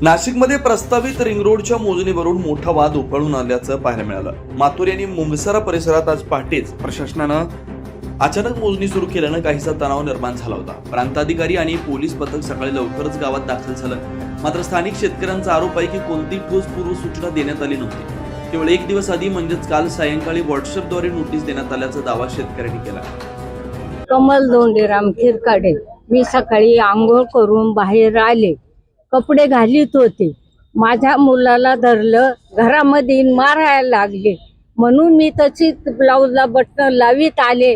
नाशिकमध्ये प्रस्तावित रिंग रोडच्या मोजणीवरून मोठा वाद उफाळून आल्याचं पाहायला मिळालं। मातूर यांनी मुंगसरा परिसरात आज पहाटेच प्रशासनानं अचानक मोजणी सुरू केल्यानं काहीसा तणाव निर्माण झाला होता। प्रांताधिकारी आणि पोलीस पथक सकाळी लवकरच गावात दाखल झालं, मात्र स्थानिक शेतकऱ्यांचा आरोप आहे की कोणतीही ठोस पूर्वसूचना देण्यात आली नव्हती। केवळ एक दिवस आधी म्हणजेच काल सायंकाळी व्हॉट्सअपद्वारे नोटीस देण्यात आल्याचा दावा शेतकऱ्यांनी केला। कमल दोंडेराम खिरकाडे, मी सकाळी आंघोळ करून बाहेर आले, कपडे घालीत होते, माझ्या मुलाला धरलं, घरामध्ये मारायला लागले, म्हणून मी तशीच ब्लाऊजला बटन लावीत आले,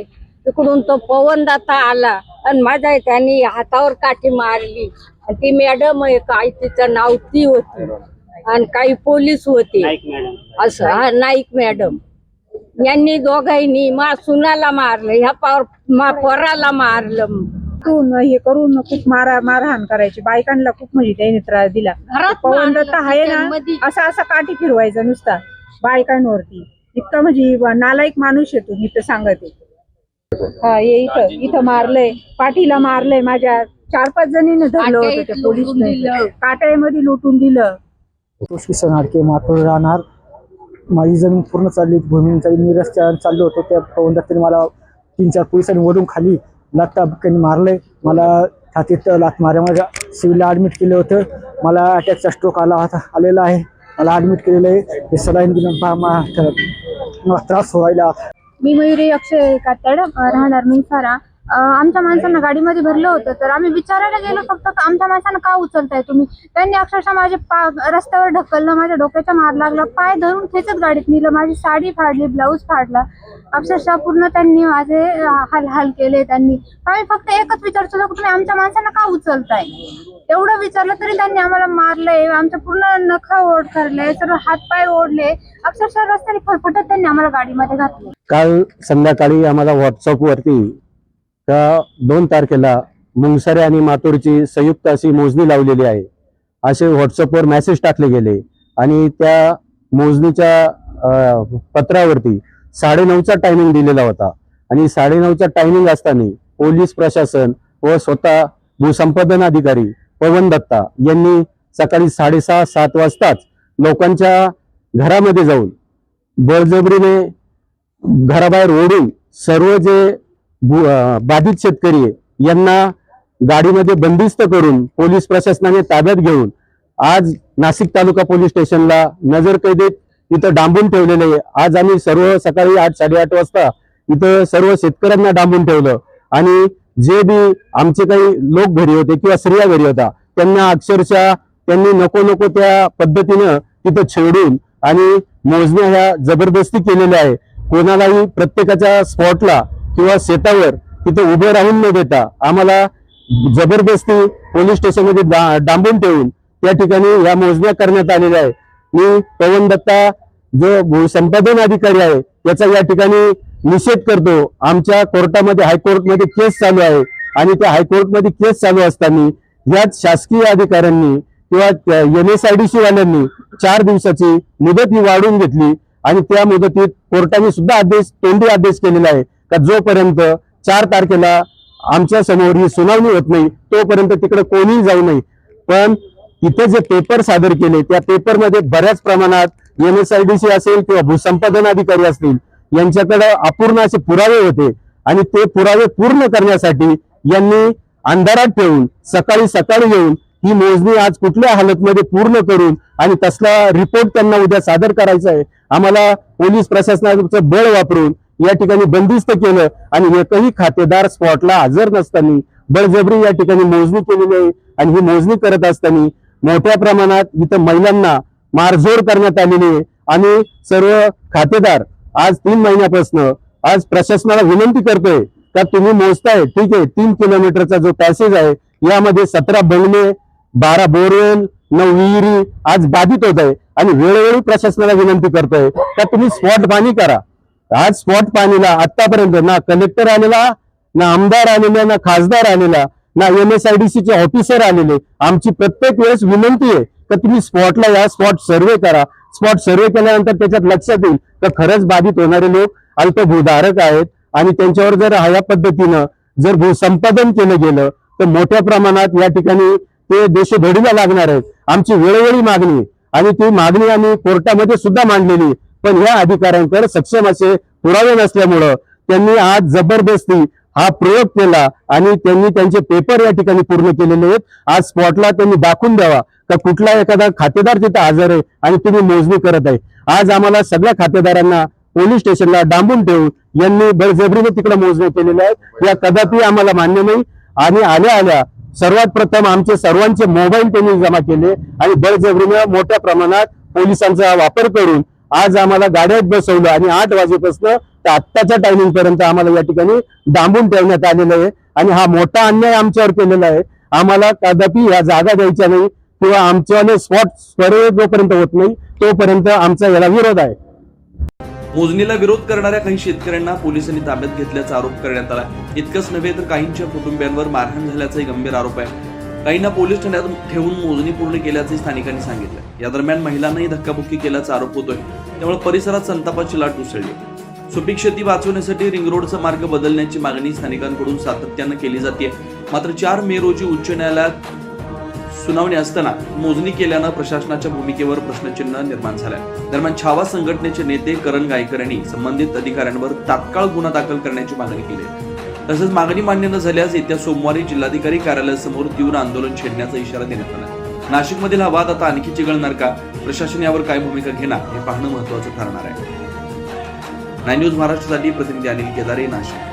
तिकडून तो पवनदाता आला आणि माझ्या त्यांनी हातावर काठी मारली। ती मॅडम आहे काय, तिचं नाव ती होती आणि काही पोलीस होते, असं हा नाईक मॅडम यांनी दोघांनी मा सुनाला मारलं, ह्या पोराला मारलं, हे करून खूप मारहाण करायची, बायकांना खूप म्हणजे त्याने त्रास दिला। पवनदत्त आहे ना, असा काठी फिरवायचा नुसता बायकांवरती, इतका म्हणजे नालायक माणूस येतो, मी तर सांगते। हा इथं मारलंय, पाठीला मारलंय, माझ्या 4-5 जणींनी धरलं होतं त्या पोलिसने, काट्यामध्ये लुटून दिलं। के मातूर राहणार, माझी जमीन पूर्ण चालली, भूमींचा मी रस्त्यावर चाललो होतो, त्या पवनदत्ताने मला 3-4 पोलिसांनी वरून खाली लाथाबुक्क्यांनी मारले, मला छातीत लाथ मारल्यामुळे सिव्हिलला ॲडमिट केलं होतं, मला अटॅकचा स्ट्रोक आलेला आहे, मला ॲडमिट केलेलं आहे, हे सलाईन दिलं, मला त्रास व्हायला। मी मयुरी अक्षय कातड, राहणार मुंगसरा। आमच्या माणसांना गाडीमध्ये भरलं होतं, तर आम्ही विचारायला गेलो फक्त आमच्या माणसांना का उचलताय तुम्ही। त्यांनी अक्षरशः माझे रस्त्यावर ढकललं, माझ्या डोक्याचा मार लागला, पाय धरून खेचत गाडीत नेलं, माझी साडी फाडली, ब्लाऊज फाडला, अक्षरशः पूर्ण त्यांनी माझे हाल केले। त्यांनी आम्ही फक्त एकच विचारतो की तुम्ही आमच्या माणसांना का उचलताय, एवढं विचारलं तरी त्यांनी आम्हाला मारलंय, आमचं पूर्ण नखा ओढ करले, सर्व हातपाय ओढले, अक्षरशः रस्त्याने फटफटत त्यांनी आम्हाला गाडीमध्ये घातलं। काल संध्याकाळी आम्हाला व्हॉट्सअपवरती 2 तारखेला मुंगसरे आणि मातूरची संयुक्त अशी मोजणी लावलेली आहे असे व्हॉट्सअपवर मेसेज टाकले गेले आणि त्या मोजणीच्या पत्रावरती 9:30चा टायमिंग दिलेला होता आणि 9:30चा टायमिंग असताना पोलीस प्रशासन व स्वतः भूसंपादन अधिकारी पवनदत्ता यांनी सकाळी 6:30-7 वाजताच लोकांच्या घरामध्ये जाऊन बळजबरीने घराबाहेर ओढून सर्व जे बाधित शेतकरी यांना गाडीमध्ये बंदिस्त करून पोलीस प्रशासनाने ताब्यात घेऊन आज नाशिक तालुका पोलीस स्टेशनला नजरकैदेत इथं डांबून ठेवलेले आहे। आज आम्ही सर्व सकाळी 8-8:30 वाजता इथं सर्व शेतकऱ्यांना डांबून ठेवलं आणि जे बी आमचे काही लोक घरी होते किंवा स्त्रिया घरी होता त्यांना अक्षरशः त्यांनी नको त्या पद्धतीनं तिथं छेडून आणि मोजण्या ह्या जबरदस्ती केलेल्या आहे। कोणालाही प्रत्येकाच्या स्पॉटला किंवा शेतावर तिथे उभे राहून न देता आम्हाला जबरदस्ती पोलीस स्टेशनमध्ये डांबून ठेवून त्या ठिकाणी या मोजण्या करण्यात आलेल्या आहे। मी पवनदत्ता जो भूसंपादन अधिकारी आहे याचा या ठिकाणी निषेध करतो। आमच्या कोर्टामध्ये हायकोर्टमध्ये केस चालू आहे आणि त्या हायकोर्टमध्ये केस चालू असताना याच शासकीय अधिकाऱ्यांनी किंवा NSIDC वाल्यांनी 4 दिवसाची मुदत ही वाढवून घेतली आणि त्या मुदतीत कोर्टाने सुद्धा तोंडी आदेश केलेला आहे का जोपर्यंत 4 तारखेला आमच्या समोर ही सुनावणी होत नाही तोपर्यंत तिकडे कोणीही जाऊ नये। पण इथे जे पेपर सादर केले त्या पेपरमध्ये बऱ्याच प्रमाणात NSIDC असेल किंवा भूसंपादन अधिकारी असतील यांच्याकडे अपूर्ण असे पुरावे होते आणि ते पुरावे पूर्ण करण्यासाठी यांनी अंधारात ठेवून सकाळी येऊन ही मोजणी आज कुठल्या हालतमध्ये पूर्ण करून आणि तसला रिपोर्ट त्यांना उद्या सादर करायचा आहे। आम्हाला पोलीस प्रशासनाचं बळ वापरून या ठिकाणी बंदिस्त केलं आणि एकही खातेदार स्पॉटला हजर नसताना बळजबरी या ठिकाणी मोजणी केलेली आहे आणि ही मोजणी करत असताना मोठ्या प्रमाणात इथं महिलांना मारझोड करण्यात आलेली आहे आणि सर्व खातेदार आज 3 महिन्यापासून आज प्रशासनाला विनंती करतोय का तुम्ही मोजताय ठीक आहे, 3 किलोमीटरचा जो पॅसेज आहे यामध्ये 17 बंगले, 12 बोरवेल, 9 विहिरी आज बाधित होत आहे आणि वेळोवेळी प्रशासनाला विनंती करतोय का तुम्ही स्पॉट पाहणी करा। आज स्पॉट पाहणीला आतापर्यंत ना कलेक्टर आलेला, ना आमदार आलेला, ना खासदार आलेला, ना NSIDCचे ऑफिसर आलेले। आमची प्रत्येक वेळेस विनंती आहे का तुम्ही स्पॉटला या, स्पॉट सर्वे करा। स्पॉट सर्वे केल्यानंतर त्याच्यात लक्षात येईल तर खरंच बाधित होणारे लोक अल्पभूधारक आहेत आणि त्यांच्यावर जर ह्या पद्धतीनं जर भूसंपादन केलं गेलं तर मोठ्या प्रमाणात या ठिकाणी ते देशोधडीला लागणार आहेत। आमची वेळोवेळी मागणी आणि ती मागणी आम्ही कोर्टामध्ये सुद्धा मांडलेली, पण या अधिकाऱ्यांकडे सक्षम असे पुरावे नसल्यामुळं त्यांनी आज जबरदस्ती हा प्रयोग केला आणि त्यांनी त्यांचे पेपर या ठिकाणी पूर्ण केलेले आहेत. आज स्पॉटला त्यांनी दाखवून द्यावा का कुठला एखादा खातेदार तिथे हजर आहे आणि तुम्ही मोजणी करत आहे. आज आम्हाला सगळ्या खातेदारांना पोलीस स्टेशनला डांबून ठेवून यांनी बळजबरीने तिकडे मोजणी केलेल्या आहेत. या कदापि आम्हाला मान्य नाही. आणि आल्या आल्या सर्वात प्रथम आमचे सर्वांचे मोबाईल त्यांनी जमा केले आणि बळजबरीने मोठ्या प्रमाणात पोलिसांचा वापर करून आज आम्हाला गाड्यात बसवलं आणि 8 वाजेपासून तर आत्ताच्या टायमिंग पर्यंत आम्हाला या ठिकाणी डांबून ठेवण्यात आलेलं आहे. आणि हा मोठा अन्याय आमच्यावर केलेला आहे. आम्हाला कदापि या जागा द्यायच्या नाही किंवा आमच्यावाले स्पॉट सर्वे जोपर्यंत होत नाही तोपर्यंत आमचा याला विरोध आहे. मोजणीला विरोध करणाऱ्या काही शेतकऱ्यांना पोलिसांनी ताब्यात घेतल्याचा आरोप करण्यात आला. इतकंच नव्हे तर काहींच्या कुटुंबियांवर मारहाण झाल्याचाही गंभीर आरोप आहे. काहींना पोलीस ठाण्यात ठेवून मोजणी पूर्ण केल्याचे स्थानिकांनी सांगितलं. या दरम्यान महिलांनाही धक्काबुक्की केल्याचा आरोप होतोय. त्यामुळे परिसरात संतापाची लाट उसळली. सुपीक शेती वाचवण्यासाठी रिंग रोडचा मार्ग बदलण्याची मागणी स्थानिकांकडून सातत्यानं केली जाते. मात्र 4 मे रोजी उच्च न्यायालयात सुनावणी असताना मोजणी केल्यानं प्रशासनाच्या भूमिकेवर प्रश्नचिन्ह निर्माण झालंय. दरम्यान छावा संघटनेचे नेते करण गायकर यांनी संबंधित अधिकाऱ्यांवर तात्काळ गुन्हा दाखल करण्याची मागणी केली. तसंच मागणी मान्य न झाल्यास येत्या सोमवारी जिल्हाधिकारी कार्यालयासमोर तीव्र आंदोलन छेडण्याचा इशारा देण्यात आला. नाशिकमधील हा वाद आता आणखी चिघळणार का? प्रशासन यावर काय भूमिका घेणार हे पाहणं महत्त्वाचं ठरणार आहे. 9 न्यूज महाराष्ट्रासाठी प्रतिनिधी अनिल केदारे, नाशिक.